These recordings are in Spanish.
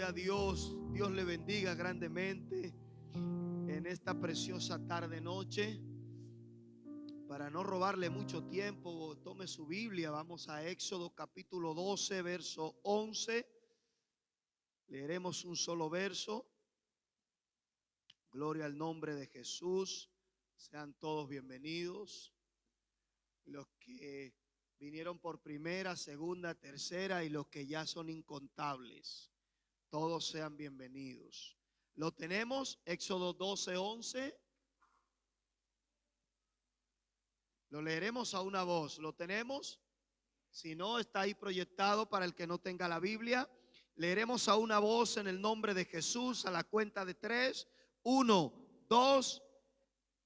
Gloria a Dios. Dios le bendiga grandemente en esta preciosa tarde noche. Para no robarle mucho tiempo, tome su Biblia. Vamos a Éxodo capítulo 12, verso 11. Leeremos un solo verso. Gloria al nombre de Jesús. Sean todos bienvenidos. Los que vinieron por primera, segunda, tercera y los que ya son incontables. Todos sean bienvenidos. Lo tenemos, Éxodo 12, 11. Lo leeremos a una voz. ¿Lo tenemos? Si no, está ahí proyectado para el que no tenga la Biblia. Leeremos a una voz en el nombre de Jesús a la cuenta de 3. 1, 2.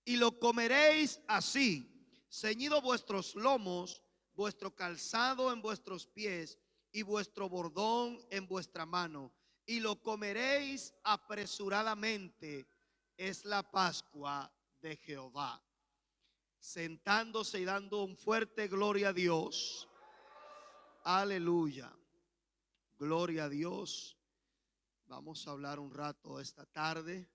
Y lo comeréis así, ceñido vuestros lomos, vuestro calzado en vuestros pies y vuestro bordón en vuestra mano. Y lo comeréis apresuradamente. Es la Pascua de Jehová. Sentándose y dando un fuerte gloria a Dios. Aleluya. Gloria a Dios. Vamos a hablar un rato esta tarde.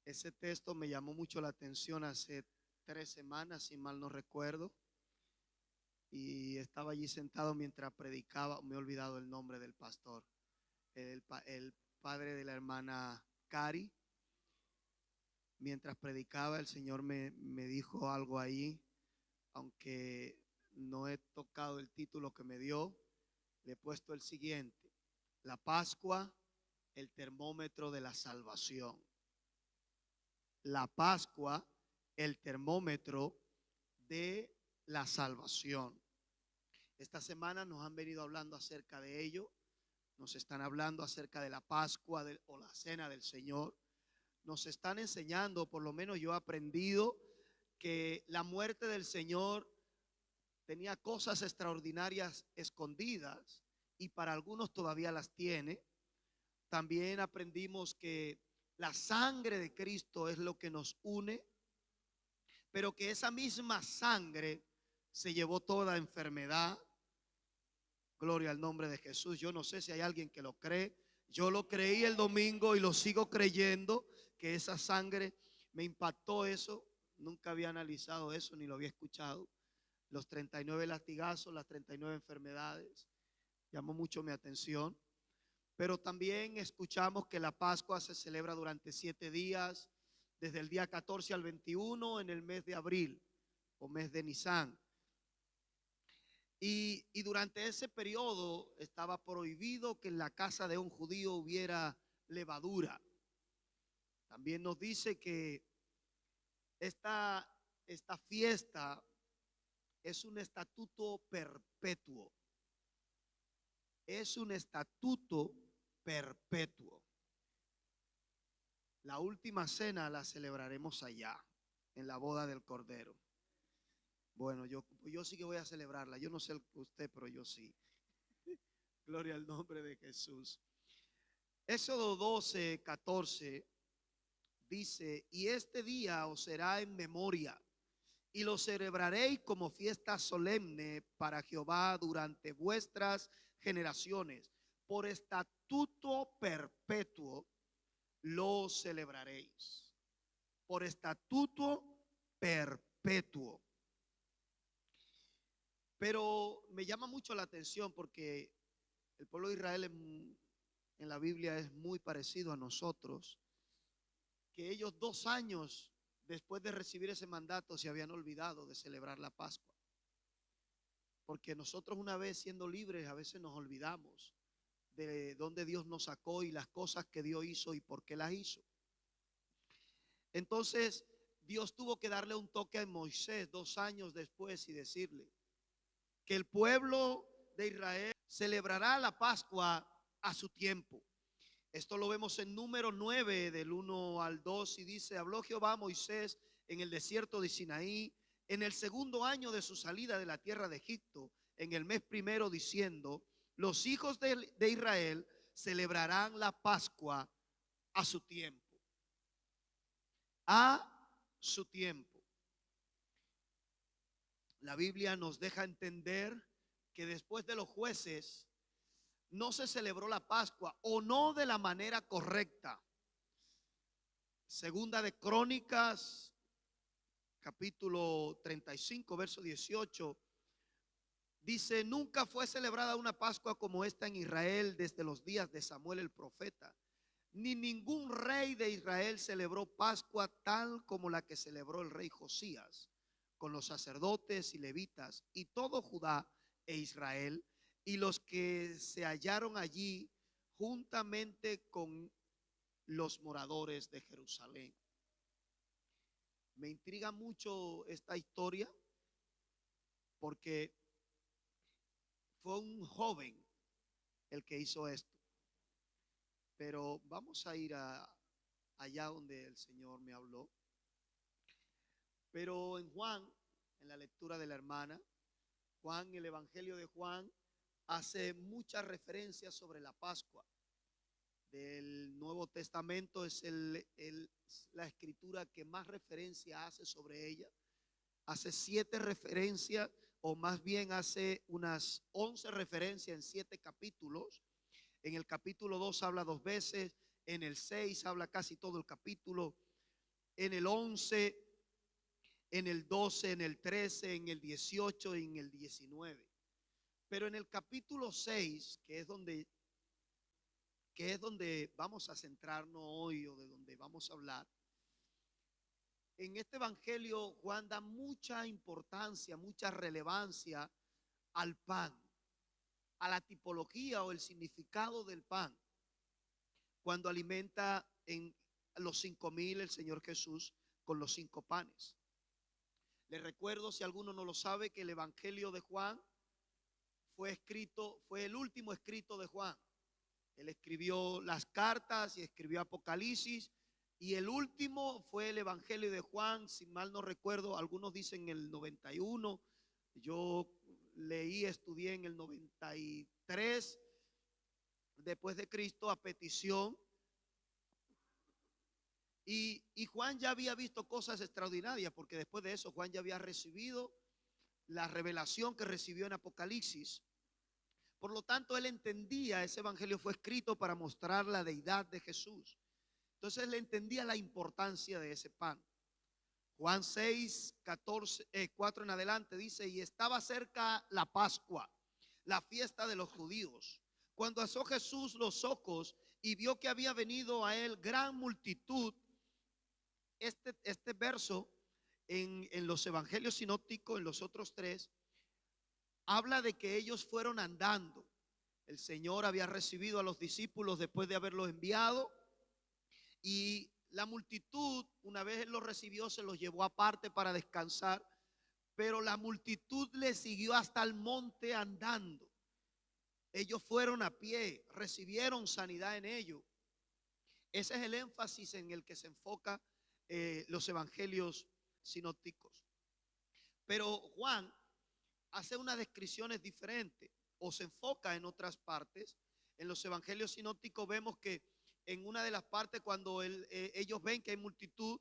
Ese texto me llamó mucho la atención hace 3 semanas, si mal no recuerdo. Y estaba allí sentado mientras predicaba. Me he olvidado el nombre del pastor. El padre de la hermana Cari. Mientras predicaba, el Señor me dijo algo ahí, aunque no he tocado el título que me dio. Le he puesto el siguiente: la Pascua, el termómetro de la salvación. La Pascua, el termómetro de la salvación. Esta semana nos han venido hablando acerca de ello. Nos están hablando acerca de la Pascua o la Cena del Señor. Nos están enseñando, por lo menos yo he aprendido, que la muerte del Señor tenía cosas extraordinarias escondidas y para algunos todavía las tiene. También aprendimos que la sangre de Cristo es lo que nos une, pero que esa misma sangre se llevó toda enfermedad. Gloria al nombre de Jesús. Yo no sé si hay alguien que lo cree. Yo lo creí el domingo y lo sigo creyendo, que esa sangre me impactó eso. Nunca había analizado eso ni lo había escuchado. Los 39 latigazos, las 39 enfermedades, llamó mucho mi atención. Pero también escuchamos que la Pascua se celebra durante 7 días, desde el día 14 al 21 en el mes de abril o mes de Nisan. Y durante ese periodo estaba prohibido que en la casa de un judío hubiera levadura. También nos dice que esta fiesta es un estatuto perpetuo. Es un estatuto perpetuo. La última cena la celebraremos allá, en la boda del Cordero. Bueno, yo sí que voy a celebrarla. Yo no sé usted, pero yo sí. Gloria al nombre de Jesús. Éxodo 12, 14 dice: y este día os será en memoria, y lo celebraréis como fiesta solemne para Jehová durante vuestras generaciones. Por estatuto perpetuo lo celebraréis. Por estatuto perpetuo. Pero me llama mucho la atención porque el pueblo de Israel en la Biblia es muy parecido a nosotros, que ellos 2 años después de recibir ese mandato se habían olvidado de celebrar la Pascua. Porque nosotros, una vez siendo libres, a veces nos olvidamos de dónde Dios nos sacó y las cosas que Dios hizo y por qué las hizo. Entonces Dios tuvo que darle un toque a Moisés 2 años después y decirle que el pueblo de Israel celebrará la Pascua a su tiempo. Esto lo vemos en Número 9 del 1 al 2 y dice: habló Jehová a Moisés en el desierto de Sinaí en el 2.º año de su salida de la tierra de Egipto, en el mes primero, diciendo: los hijos de Israel celebrarán la Pascua a su tiempo. A su tiempo. La Biblia nos deja entender que después de los jueces no se celebró la Pascua o no de la manera correcta. Segunda de Crónicas, capítulo 35, verso 18, dice: nunca fue celebrada una Pascua como esta en Israel desde los días de Samuel el profeta, ni ningún rey de Israel celebró Pascua tal como la que celebró el rey Josías, con los sacerdotes y levitas y todo Judá e Israel, y los que se hallaron allí juntamente con los moradores de Jerusalén. Me intriga mucho esta historia porque fue un joven el que hizo esto. Pero vamos a ir allá donde el Señor me habló. Pero en Juan, en la lectura de la hermana, Juan, el Evangelio de Juan, hace muchas referencias sobre la Pascua. Del Nuevo Testamento es la escritura que más referencia hace sobre ella. Hace 7 referencias, o más bien hace unas 11 referencias en 7 capítulos. En el capítulo 2 habla 2 veces, en el 6 habla casi todo el capítulo, en el 11, en el 12, en el 13, en el 18 y en el 19. Pero en el capítulo 6, que es donde vamos a centrarnos hoy, o de donde vamos a hablar, en este evangelio Juan da mucha importancia, mucha relevancia al pan, a la tipología o el significado del pan, cuando alimenta en los 5,000 el Señor Jesús con los 5 panes. Les recuerdo, si alguno no lo sabe, que el evangelio de Juan fue el último escrito de Juan. Él escribió las cartas y escribió Apocalipsis, y el último fue el evangelio de Juan, si mal no recuerdo, algunos dicen el 91, yo estudié en el 93 después de Cristo, a petición. Y Juan ya había visto cosas extraordinarias, porque después de eso Juan ya había recibido la revelación que recibió en Apocalipsis. Por lo tanto, él entendía, ese evangelio fue escrito para mostrar la deidad de Jesús. Entonces él entendía la importancia de ese pan. Juan 6, 14, 4 en adelante dice: y estaba cerca la Pascua, la fiesta de los judíos. Cuando alzó Jesús los ojos y vio que había venido a él gran multitud. Este verso en los evangelios sinópticos, en los otros 3, habla de que ellos fueron andando. El Señor había recibido a los discípulos después de haberlos enviado, y la multitud, una vez Él los recibió, se los llevó aparte para descansar, pero la multitud le siguió hasta el monte andando. Ellos fueron a pie, recibieron sanidad en ellos. Ese es el énfasis en el que se enfoca los evangelios sinópticos. Pero Juan hace unas descripciones diferentes, o se enfoca en otras partes. En los evangelios sinópticos vemos que en una de las partes, cuando ellos ven que hay multitud,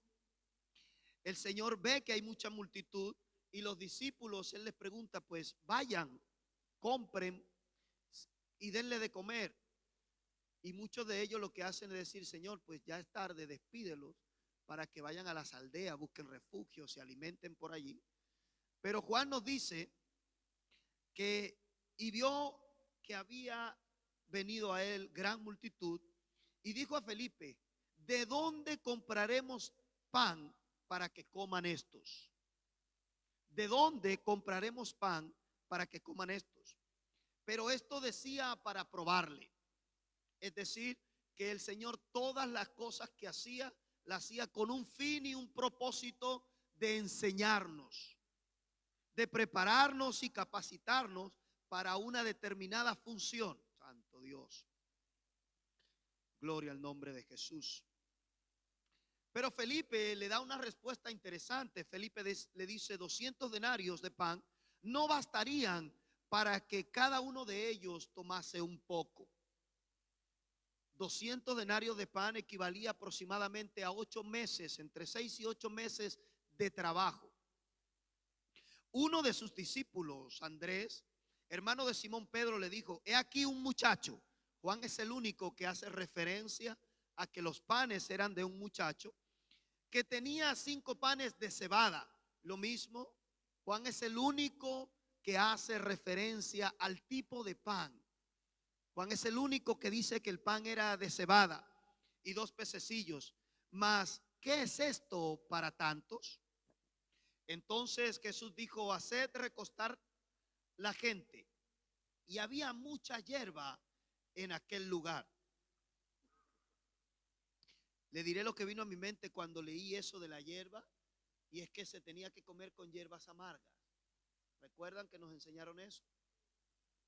el Señor ve que hay mucha multitud, y los discípulos, Él les pregunta: pues vayan, compren y denle de comer. Y muchos de ellos lo que hacen es decir: Señor, pues ya es tarde, despídelos para que vayan a las aldeas, busquen refugio, se alimenten por allí. Pero Juan nos dice que y vio que había venido a él gran multitud, y dijo a Felipe: ¿de dónde compraremos pan para que coman estos? ¿De dónde compraremos pan para que coman estos? Pero esto decía para probarle. Es decir, que el Señor, todas las cosas que hacía, las hacía con un fin y un propósito de enseñarnos, de prepararnos y capacitarnos para una determinada función. Santo Dios, gloria al nombre de Jesús. Pero Felipe le da una respuesta interesante. Felipe le dice: 200 denarios de pan no bastarían para que cada uno de ellos tomase un poco. 200 denarios de pan equivalía aproximadamente a 8 meses, entre 6 y 8 meses de trabajo. Uno de sus discípulos, Andrés, hermano de Simón Pedro, le dijo: he aquí un muchacho Juan es el único que hace referencia a que los panes eran de un muchacho que tenía 5 panes de cebada. Lo mismo, Juan es el único que hace referencia al tipo de pan. Juan es el único que dice que el pan era de cebada y 2 pececillos. Mas, ¿qué es esto para tantos? Entonces Jesús dijo: haced recostar la gente. Y había mucha hierba en aquel lugar. Le diré lo que vino a mi mente cuando leí eso de la hierba, y es que se tenía que comer con hierbas amargas. ¿Recuerdan que nos enseñaron eso?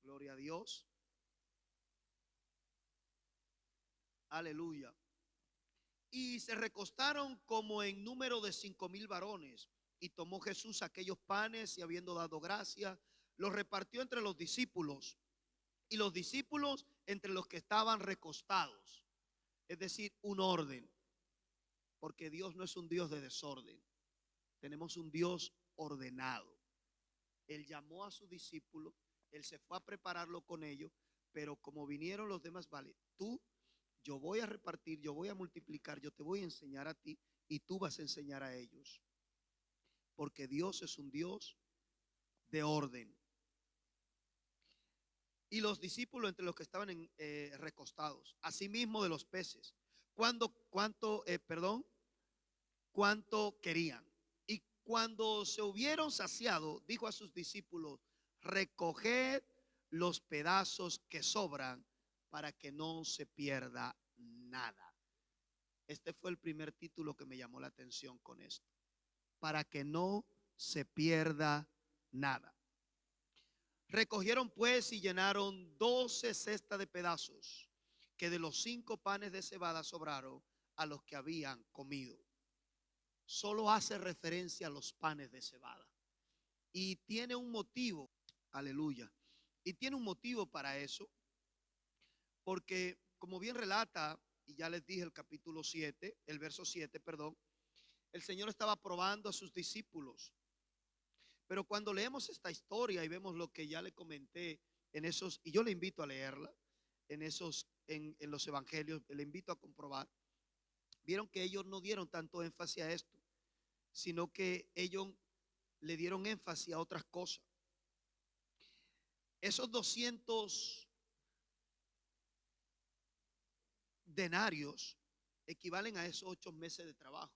Gloria a Dios. Aleluya. Y se recostaron como en número de 5,000 varones. Y tomó Jesús aquellos panes y, habiendo dado gracia, los repartió entre los discípulos, y los discípulos entre los que estaban recostados. Es decir, un orden, porque Dios no es un Dios de desorden. Tenemos un Dios ordenado. Él llamó a sus discípulos, él se fue a prepararlo con ellos, pero como vinieron los demás, vale, yo voy a repartir, yo voy a multiplicar, yo te voy a enseñar a ti y tú vas a enseñar a ellos. Porque Dios es un Dios de orden. Y los discípulos entre los que estaban recostados, asimismo de los peces, cuánto querían. Y cuando se hubieron saciado, dijo a sus discípulos: recoged los pedazos que sobran para que no se pierda nada. Este fue el primer título que me llamó la atención con esto: para que no se pierda nada. Recogieron pues y llenaron 12 cestas de pedazos que de los 5 panes de cebada sobraron a los que habían comido. Solo hace referencia a los panes de cebada. Y tiene un motivo, aleluya. Y tiene un motivo para eso, porque como bien relata, y ya les dije el capítulo 7, el verso 7, perdón, el Señor estaba probando a sus discípulos. Pero cuando leemos esta historia y vemos lo que ya le comenté en esos, y yo le invito a leerla, en los evangelios, le invito a comprobar, vieron que ellos no dieron tanto énfasis a esto, sino que ellos le dieron énfasis a otras cosas. Esos 200 denarios equivalen a esos 8 meses de trabajo.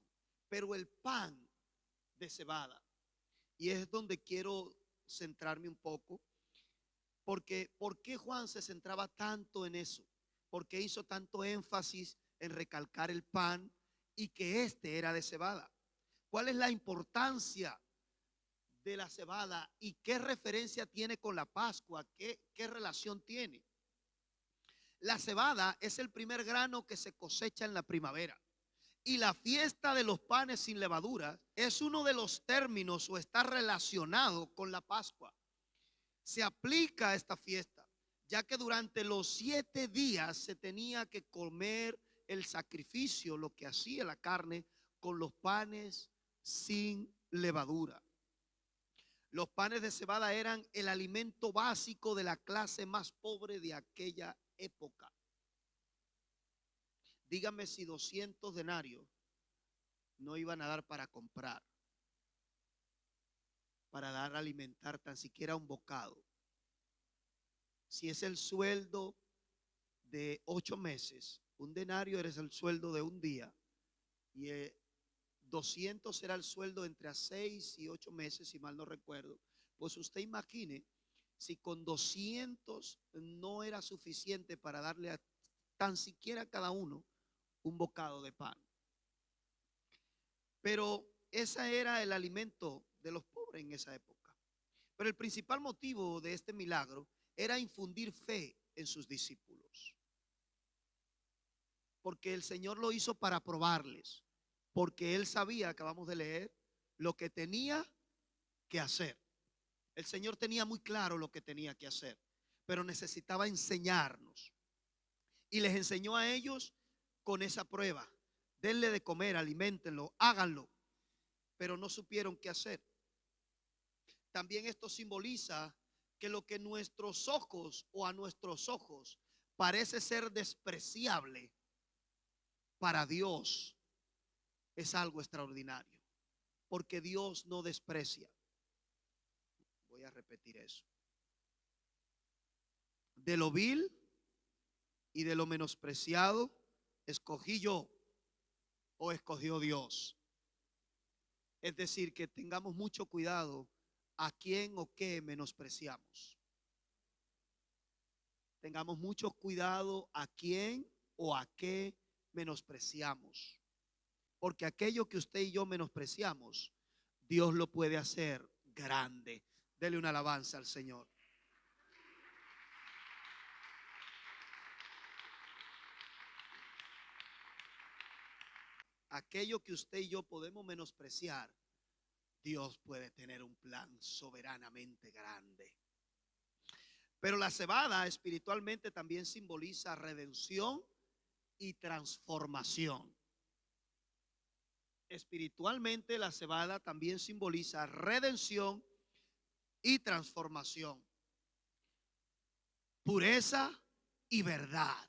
Pero el pan de cebada, y es donde quiero centrarme un poco, porque ¿por qué Juan se centraba tanto en eso? ¿Por qué hizo tanto énfasis en recalcar el pan y que este era de cebada? ¿Cuál es la importancia de la cebada y qué referencia tiene con la Pascua? ¿Qué relación tiene? La cebada es el primer grano que se cosecha en la primavera. Y la fiesta de los panes sin levadura es uno de los términos o está relacionado con la Pascua. Se aplica a esta fiesta, ya que durante los 7 días se tenía que comer el sacrificio, lo que hacía la carne, con los panes sin levadura. Los panes de cebada eran el alimento básico de la clase más pobre de aquella época. Dígame si 200 denarios no iban a dar para comprar, para dar a alimentar tan siquiera un bocado. Si es el sueldo de 8 meses, un denario eres el sueldo de un día, y 200 era el sueldo entre a 6 y 8 meses, si mal no recuerdo. Pues usted imagine si con 200 no era suficiente para darle a tan siquiera a cada uno un bocado de pan. Pero ese era el alimento de los pobres en esa época. Pero el principal motivo de este milagro era infundir fe en sus discípulos. Porque el Señor lo hizo para probarles. Porque Él sabía, acabamos de leer, lo que tenía que hacer. El Señor tenía muy claro lo que tenía que hacer, pero necesitaba enseñarnos. Y les enseñó a ellos con esa prueba. Denle de comer, aliméntenlo, háganlo. Pero no supieron qué hacer. También esto simboliza que lo que nuestros ojos o a nuestros ojos parece ser despreciable, para Dios es algo extraordinario, porque Dios no desprecia. Voy a repetir eso. De lo vil y de lo menospreciado, escogí yo o escogió Dios. Es decir, que tengamos mucho cuidado a quién o qué menospreciamos. Tengamos mucho cuidado a quién o a qué menospreciamos. Porque aquello que usted y yo menospreciamos, Dios lo puede hacer grande. Dele una alabanza al Señor. Aquello que usted y yo podemos menospreciar, Dios puede tener un plan soberanamente grande. Pero la cebada espiritualmente también simboliza redención y transformación. Espiritualmente la cebada también simboliza redención y transformación, pureza y verdad.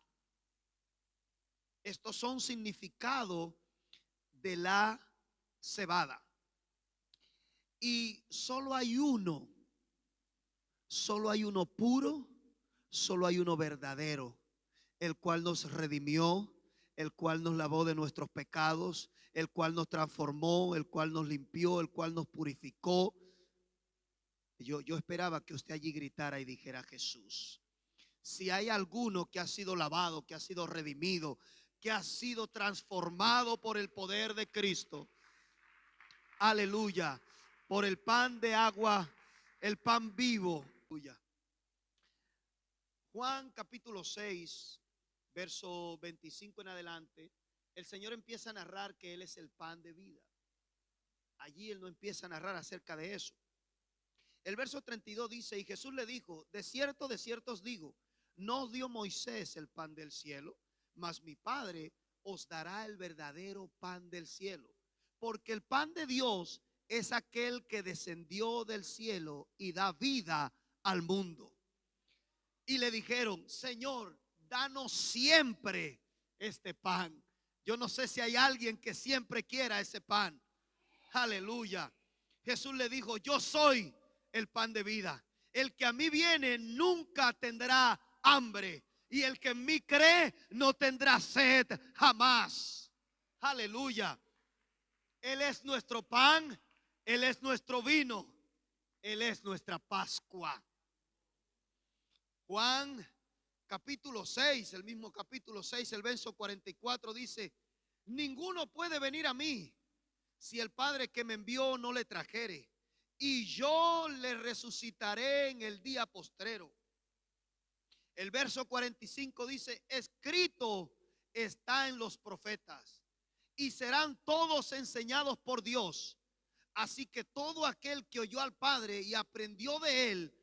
Estos son significados de la cebada. Y solo hay uno puro, solo hay uno verdadero, el cual nos redimió, el cual nos lavó de nuestros pecados, el cual nos transformó, el cual nos limpió, el cual nos purificó. Yo esperaba que usted allí gritara y dijera: Jesús. Si hay alguno que ha sido lavado, que ha sido redimido, que ha sido transformado por el poder de Cristo, aleluya, por el pan de agua, el pan vivo, aleluya. Juan capítulo 6, verso 25 en adelante, el Señor empieza a narrar que Él es el pan de vida. Allí Él no empieza a narrar acerca de eso. El verso 32 dice: y Jesús le dijo: de cierto os digo, no os dio Moisés el pan del cielo, mas mi Padre os dará el verdadero pan del cielo. Porque el pan de Dios es aquel que descendió del cielo y da vida al mundo. Y le dijeron: Señor, danos siempre este pan. Yo no sé si hay alguien que siempre quiera ese pan. Aleluya. Jesús le dijo: yo soy el pan de vida. El que a mí viene nunca tendrá hambre, y el que en mí cree no tendrá sed jamás. Aleluya. Él es nuestro pan, Él es nuestro vino, Él es nuestra Pascua. Juan capítulo 6, el mismo capítulo 6, el verso 44 dice: ninguno puede venir a mí si el Padre que me envió no le trajere, y yo le resucitaré en el día postrero. El verso 45 dice: escrito está en los profetas, y serán todos enseñados por Dios. Así que todo aquel que oyó al Padre y aprendió de él,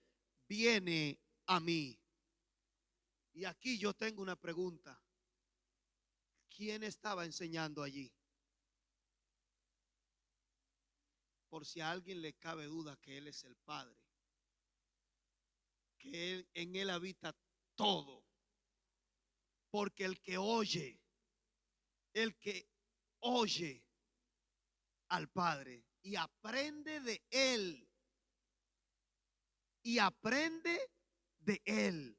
viene a mí. Y aquí yo tengo una pregunta: ¿quién estaba enseñando allí? Por si a alguien le cabe duda que Él es el Padre, que en Él habita todo. Porque el que oye al Padre y aprende de Él,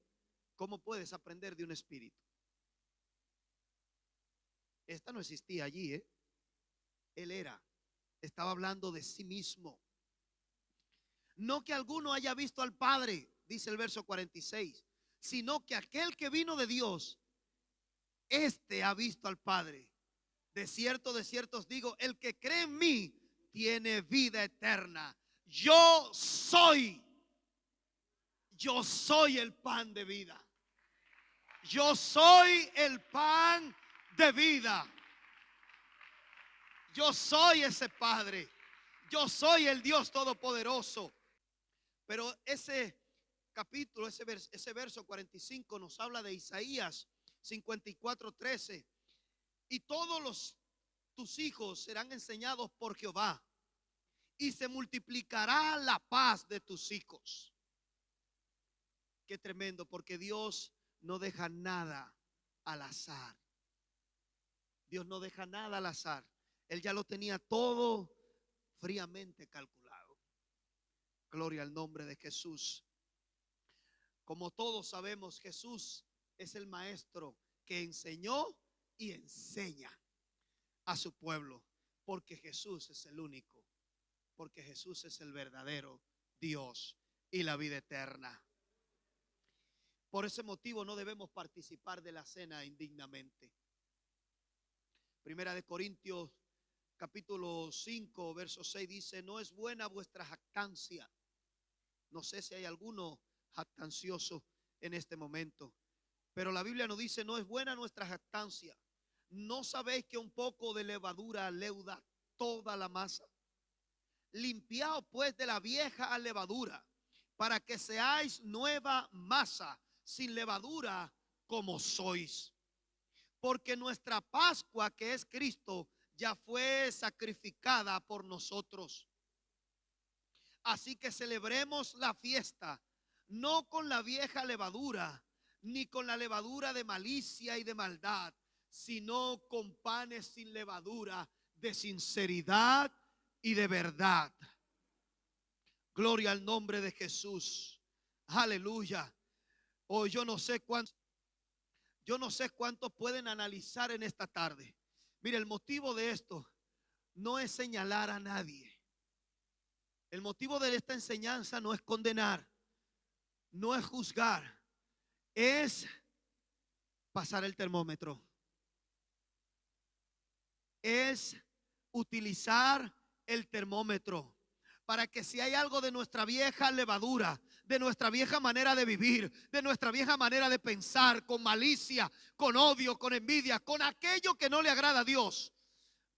¿cómo puedes aprender de un espíritu? Esta no existía allí, Él estaba hablando de sí mismo. No que alguno haya visto al Padre, dice el verso 46, sino que aquel que vino de Dios, este ha visto al Padre. De cierto os digo, el que cree en mí tiene vida eterna. Yo soy el pan de vida. Yo soy el pan de vida. Yo soy ese Padre. Yo soy el Dios Todopoderoso. Pero ese capítulo, ese verso 45 nos habla de Isaías 54:13. Y todos tus hijos serán enseñados por Jehová, y se multiplicará la paz de tus hijos. Qué tremendo, porque Dios no deja nada al azar. Dios no deja nada al azar. Él ya lo tenía todo fríamente calculado. Gloria al nombre de Jesús. Como todos sabemos, Jesús es el maestro que enseñó y enseña a su pueblo, porque Jesús es el único, porque Jesús es el verdadero Dios y la vida eterna. Por ese motivo no debemos participar de la cena indignamente. Primera de Corintios capítulo 5 verso 6 dice: no es buena vuestra jactancia. No sé si hay alguno jactancioso en este momento, pero la Biblia nos dice: no es buena nuestra jactancia. ¿No sabéis que un poco de levadura leuda toda la masa? Limpiaos pues de la vieja levadura, para que seáis nueva masa, sin levadura, como sois. Porque nuestra Pascua, que es Cristo, ya fue sacrificada por nosotros. Así que celebremos la fiesta, no con la vieja levadura, ni con la levadura de malicia y de maldad, sino con panes sin levadura, de sinceridad y de verdad. Gloria al nombre de Jesús. Aleluya. Oh, yo no sé cuántos pueden analizar en esta tarde. Mire, el motivo de esto no es señalar a nadie. El motivo de esta enseñanza no es condenar, no es juzgar, es pasar el termómetro. Es utilizar el termómetro para que si hay algo de nuestra vieja levadura, de nuestra vieja manera de vivir, de nuestra vieja manera de pensar, con malicia, con odio, con envidia, con aquello que no le agrada a Dios,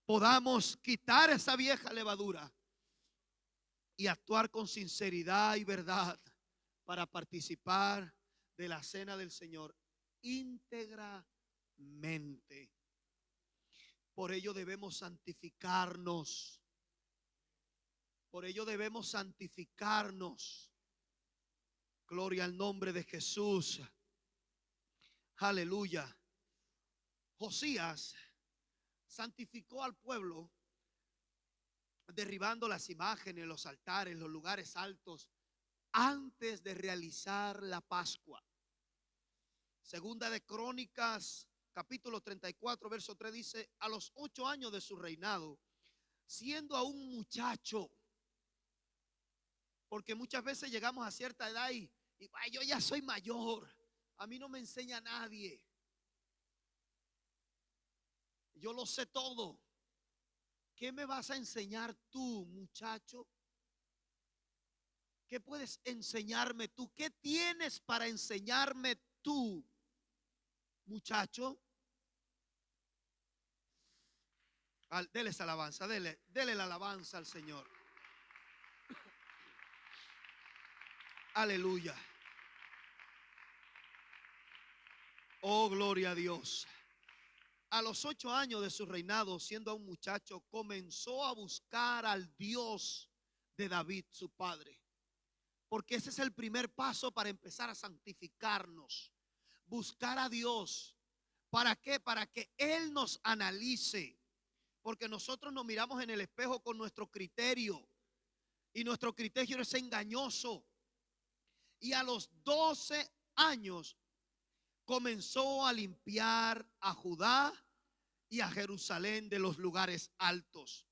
podamos quitar esa vieja levadura y actuar con sinceridad y verdad para participar de la cena del Señor íntegramente. Por ello debemos santificarnos. Por ello debemos santificarnos. Gloria al nombre de Jesús. Aleluya. Josías santificó al pueblo derribando las imágenes, los altares, los lugares altos antes de realizar la Pascua. Segunda de Crónicas capítulo 34 verso 3 dice: a los 8 años de su reinado, siendo aún muchacho, porque muchas veces llegamos a cierta edad y yo ya soy mayor, a mí no me enseña nadie, yo lo sé todo. ¿Qué me vas a enseñar tú, muchacho? ¿Qué puedes enseñarme tú? ¿Qué tienes para enseñarme tú, muchacho? Dele esa alabanza, dele la alabanza al Señor. Aleluya. Oh, gloria a Dios. A los 8 años de su reinado, siendo aún muchacho, comenzó a buscar al Dios de David, su padre. Porque ese es el primer paso para empezar a santificarnos. Buscar a Dios. ¿Para qué? Para que Él nos analice. Porque nosotros nos miramos en el espejo con nuestro criterio. Y nuestro criterio es engañoso. Y a los 12 años comenzó a limpiar a Judá y a Jerusalén de los lugares altos,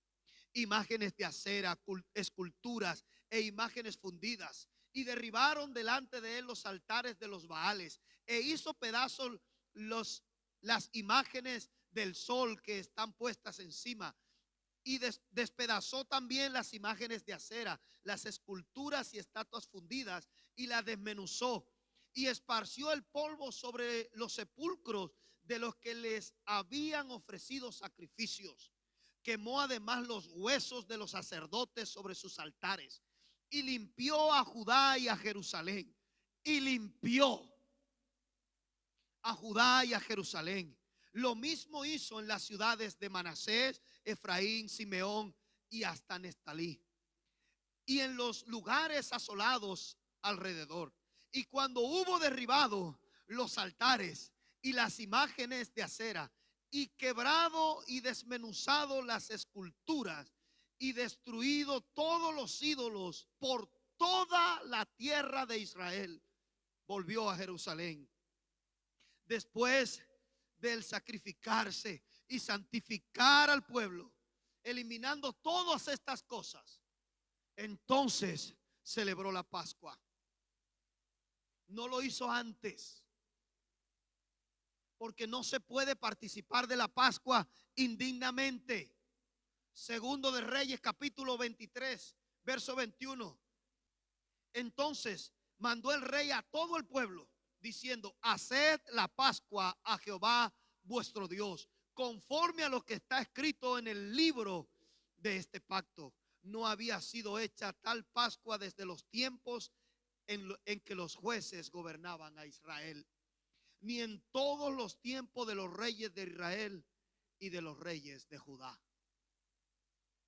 imágenes de acera, esculturas e imágenes fundidas, y derribaron delante de él los altares de los Baales, e hizo pedazos las imágenes del sol que están puestas encima, y despedazó también las imágenes de acera, las esculturas y estatuas fundidas, y las desmenuzó, y esparció el polvo sobre los sepulcros de los que les habían ofrecido sacrificios. Quemó además los huesos de los sacerdotes sobre sus altares, y limpió a Judá y a Jerusalén, y limpió a Judá y a Jerusalén. Lo mismo hizo en las ciudades de Manasés, Efraín, Simeón y hasta Neftalí, y en los lugares asolados alrededor. Y cuando hubo derribado los altares y las imágenes de acera, y quebrado y desmenuzado las esculturas, y destruido todos los ídolos por toda la tierra de Israel. Volvió a Jerusalén después del sacrificarse y santificar al pueblo, eliminando todas estas cosas. Entonces celebró la Pascua. No lo hizo antes, porque no se puede participar de la Pascua indignamente. Segundo de Reyes, capítulo 23, verso 21. Entonces mandó el rey a todo el pueblo, diciendo: haced la Pascua a Jehová vuestro Dios, conforme a lo que está escrito en el libro de este pacto. No había sido hecha tal Pascua desde los tiempos en que los jueces gobernaban a Israel, ni en todos los tiempos de los reyes de Israel y de los reyes de Judá.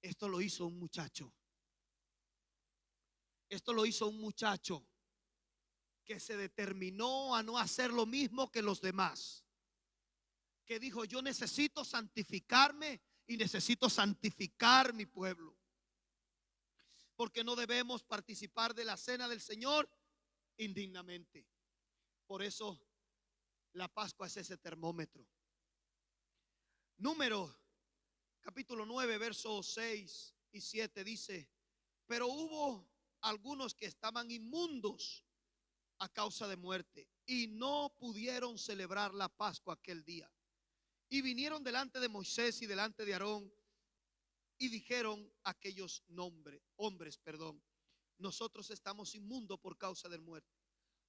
Esto lo hizo un muchacho. Esto lo hizo un muchacho que se determinó a no hacer lo mismo que los demás, que dijo: yo necesito santificarme y necesito santificar mi pueblo, porque no debemos participar de la cena del Señor indignamente. Por eso la Pascua es ese termómetro. Número capítulo 9, versos 6 y 7 dice: pero hubo algunos que estaban inmundos a causa de muerte y no pudieron celebrar la Pascua aquel día. Y vinieron delante de Moisés y delante de Aarón y dijeron aquellos hombres, nosotros estamos inmundos por causa de muerte.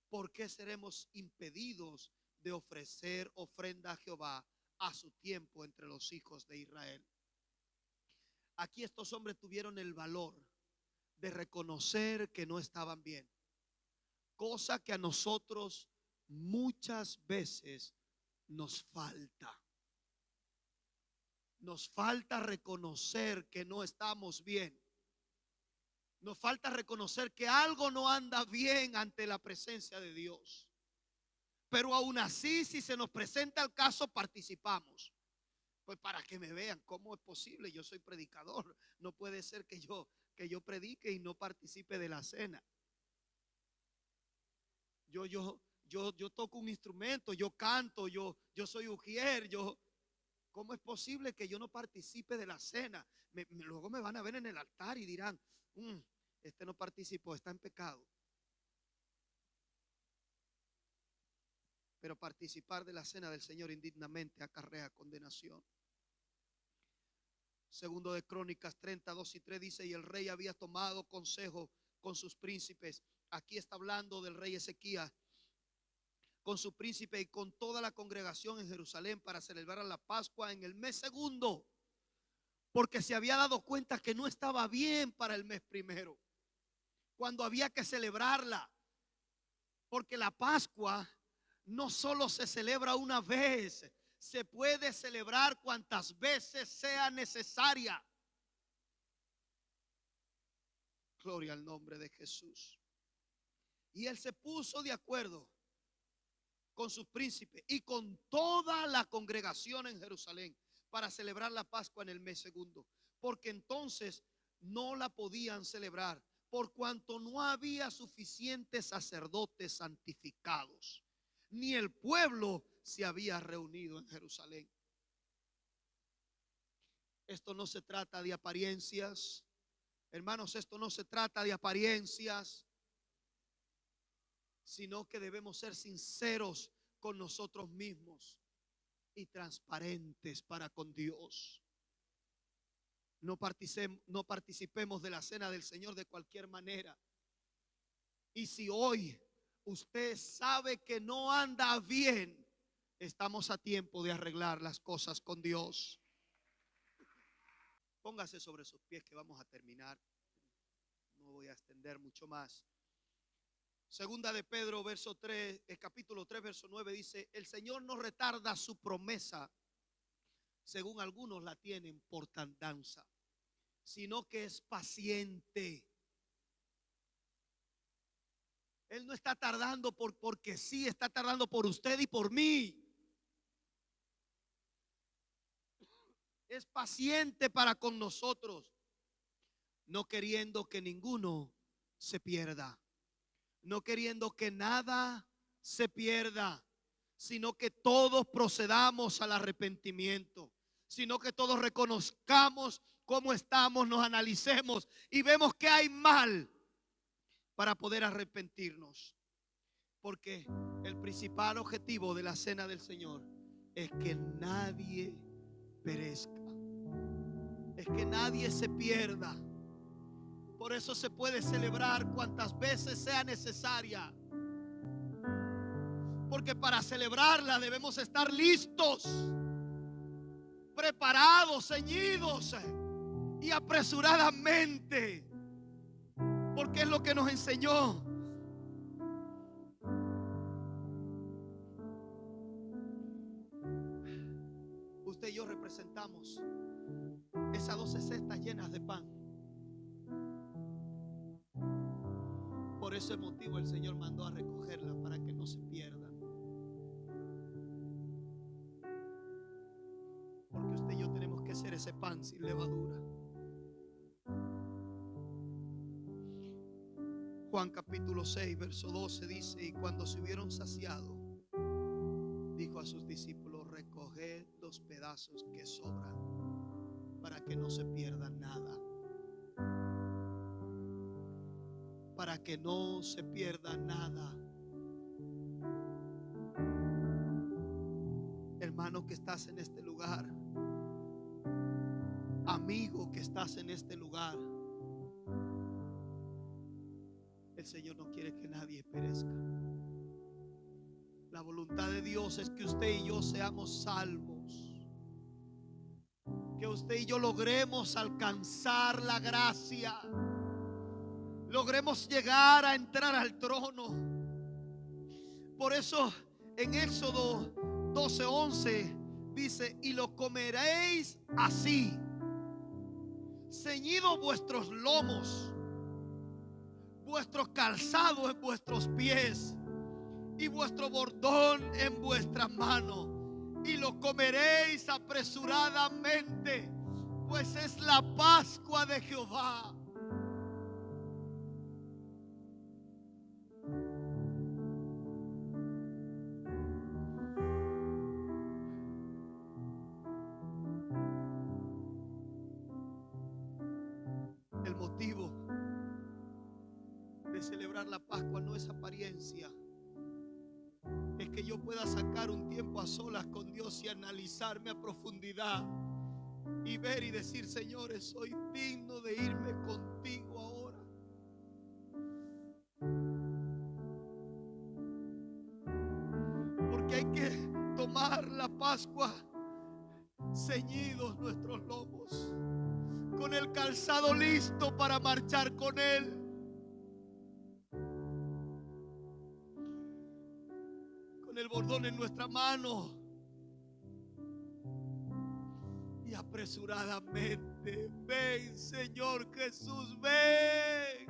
¿Por qué seremos impedidos de ofrecer ofrenda a Jehová a su tiempo entre los hijos de Israel? Aquí estos hombres tuvieron el valor de reconocer que no estaban bien, cosa que a nosotros muchas veces nos falta. Nos falta reconocer que no estamos bien. Nos falta reconocer que algo no anda bien ante la presencia de Dios. Pero aún así, si se nos presenta el caso, participamos. Pues para que me vean, ¿cómo es posible? Yo soy predicador. No puede ser que yo predique y no participe de la cena. Yo toco un instrumento, yo canto, yo soy ujier, ¿cómo es posible que yo no participe de la cena? Luego me van a ver en el altar y dirán: este no participó, está en pecado. Pero participar de la cena del Señor indignamente acarrea condenación. Segundo de Crónicas 32 y 3 dice: y el rey había tomado consejo con sus príncipes. Aquí está hablando del rey Ezequías, con su príncipe y con toda la congregación en Jerusalén, para celebrar la Pascua en el mes segundo, porque se había dado cuenta que no estaba bien para el mes primero, cuando había que celebrarla. Porque la Pascua no solo se celebra una vez, se puede celebrar cuantas veces sea necesaria. Gloria al nombre de Jesús. Y él se puso de acuerdo con sus príncipes y con toda la congregación en Jerusalén para celebrar la Pascua en el mes segundo, porque entonces no la podían celebrar por cuanto no había suficientes sacerdotes santificados, ni el pueblo se había reunido en Jerusalén. Esto no se trata de apariencias, hermanos, esto no se trata de apariencias, sino que debemos ser sinceros con nosotros mismos y transparentes para con Dios. No participemos de la cena del Señor de cualquier manera. Y si hoy usted sabe que no anda bien, estamos a tiempo de arreglar las cosas con Dios. Póngase sobre sus pies que vamos a terminar. No voy a extender mucho más. Segunda de Pedro, capítulo 3, verso 9 dice: el Señor no retarda su promesa, según algunos la tienen por tardanza, sino que es paciente. Él no está tardando porque sí, está tardando por usted y por mí. Es paciente para con nosotros, no queriendo que ninguno se pierda, no queriendo que nada se pierda, sino que todos procedamos al arrepentimiento, sino que todos reconozcamos cómo estamos, nos analicemos y vemos que hay mal para poder arrepentirnos. Porque el principal objetivo de la cena del Señor es que nadie perezca, es que nadie se pierda. Por eso se puede celebrar cuantas veces sea necesaria, porque para celebrarla debemos estar listos, preparados, ceñidos y apresuradamente, porque es lo que nos enseñó usted y yo. Representamos esas 12 cestas llenas de pan. Por ese motivo el Señor mandó a recogerla, para que no se pierdan. Porque usted y yo tenemos que ser ese pan sin levadura. Juan capítulo 6 verso 12 dice: y cuando se hubieron saciado, dijo a sus discípulos: recoged los pedazos que sobran, para que no se pierda nada. Para que no se pierda nada. Hermano que estás en este lugar, amigo que estás en este lugar, el Señor no quiere que nadie perezca. La voluntad de Dios es que usted y yo seamos salvos, que usted y yo logremos alcanzar la gracia, logremos llegar a entrar al trono. Por eso en Éxodo 12:11 dice: y lo comeréis así, ceñidos vuestros lomos, vuestros calzados en vuestros pies y vuestro bordón en vuestras manos, y lo comeréis apresuradamente, pues es la Pascua de Jehová. El motivo de celebrar la Pascua no es apariencia, es que yo pueda sacar un tiempo a solas con Dios y analizarme a profundidad y ver y decir: Señor, soy digno de irme contigo ahora. Porque hay que tomar la Pascua ceñidos nuestros lomos, con el calzado listo para marchar con Él, con el bordón en nuestra mano, y apresuradamente: ven, Señor Jesús, ven.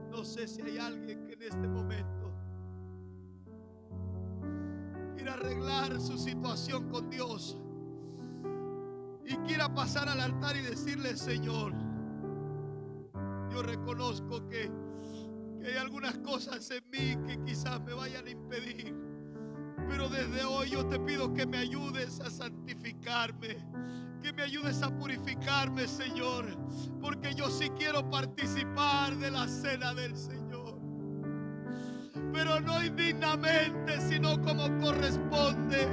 No sé si hay alguien que en este momento quiera arreglar su situación con Dios y quiera pasar al altar y decirle: Señor, yo reconozco que hay algunas cosas en mí que quizás me vayan a impedir, pero desde hoy yo te pido que me ayudes a santificarme, que me ayudes a purificarme, Señor, porque yo sí quiero participar de la cena del Señor, pero no indignamente, sino como corresponde.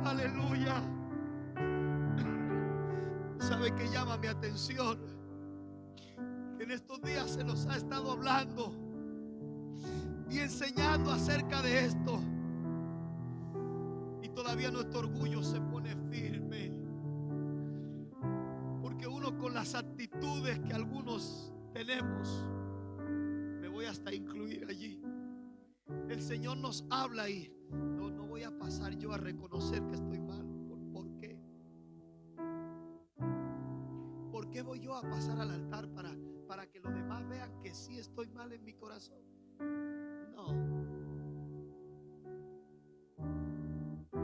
Aleluya. ¿Sabe qué llama mi atención? Que en estos días se nos ha estado hablando y enseñando acerca de esto, y todavía nuestro orgullo se pone firme, porque uno, con las actitudes que algunos tenemos, me voy hasta a incluir allí, el Señor nos habla y no voy a pasar yo a reconocer que estoy mal. ¿Por qué? pasar al altar para que los demás vean que sí estoy mal en mi corazón. No.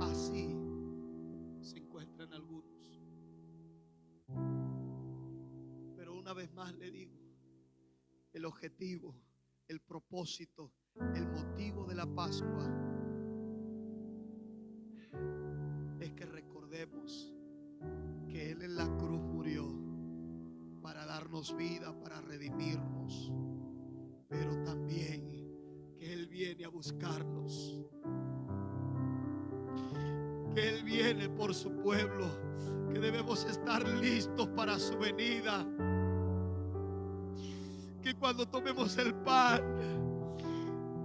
Así se encuentran algunos. Pero una vez más le digo, el objetivo, el propósito, el motivo de la Pascua es que recordemos que Él en la cruz murió para darnos vida, para redimirnos, pero también que Él viene a buscarnos, que Él viene por su pueblo, que debemos estar listos para su venida, que cuando tomemos el pan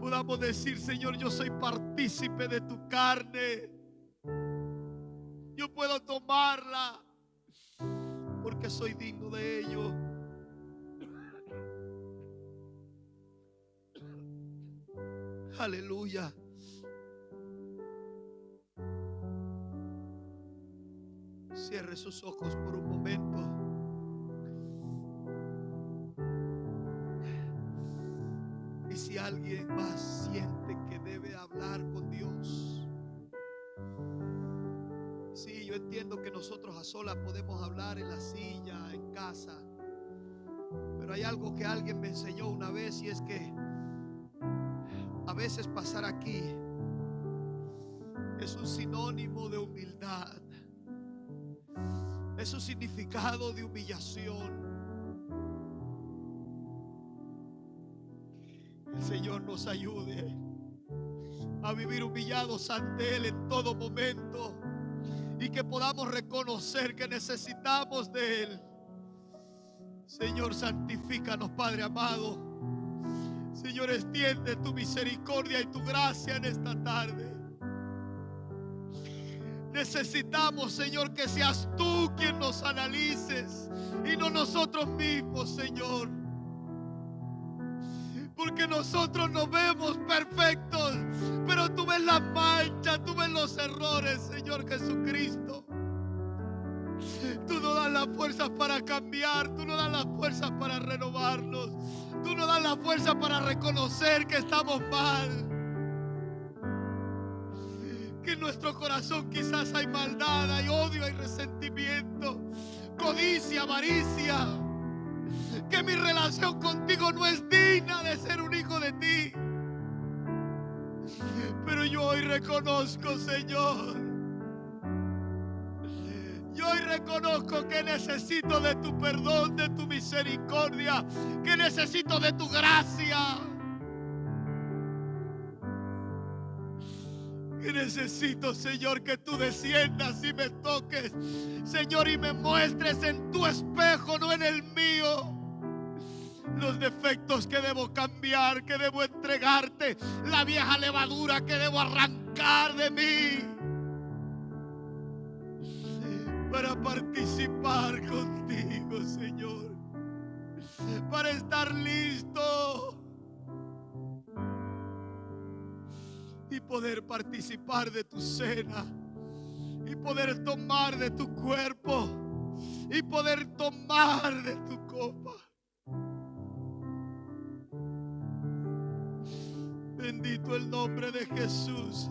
podamos decir: Señor, yo soy partícipe de tu carne, yo puedo tomarla porque soy digno de ello. Aleluya. Cierre sus ojos por un momento. Y si alguien más siente que debe hablar con Dios, sí, yo entiendo que nosotros a solas podemos hablar en la silla, en casa, pero hay algo que alguien me enseñó una vez, y es que a veces pasar aquí es un sinónimo de humildad, es un significado de humillación. El Señor nos ayude a vivir humillados ante Él en todo momento, y que podamos reconocer que necesitamos de Él. Señor, santifícanos, Padre amado. Señor, extiende tu misericordia y tu gracia en esta tarde. Necesitamos, Señor, que seas tú quien nos analices y no nosotros mismos, Señor. Porque nosotros nos vemos perfectos, pero tú ves las manchas, tú ves los errores, Señor Jesucristo. Tú nos das las fuerzas para cambiar, tú nos das las fuerzas para renovarnos, tú nos das la fuerza para reconocer que estamos mal, que en nuestro corazón quizás hay maldad, hay odio, hay resentimiento, codicia, avaricia, que mi relación contigo no es digna de ser un hijo de ti. Pero yo hoy reconozco, Señor, yo hoy reconozco que necesito de tu perdón, de tu misericordia, que necesito de tu gracia, que necesito, Señor, que tú desciendas y me toques, Señor, y me muestres en tu espejo, no en el mío, los defectos que debo cambiar, que debo entregarte, la vieja levadura que debo arrancar de mí, para participar contigo, Señor, para estar listo y poder participar de tu cena, y poder tomar de tu cuerpo, y poder tomar de tu copa. Bendito el nombre de Jesús.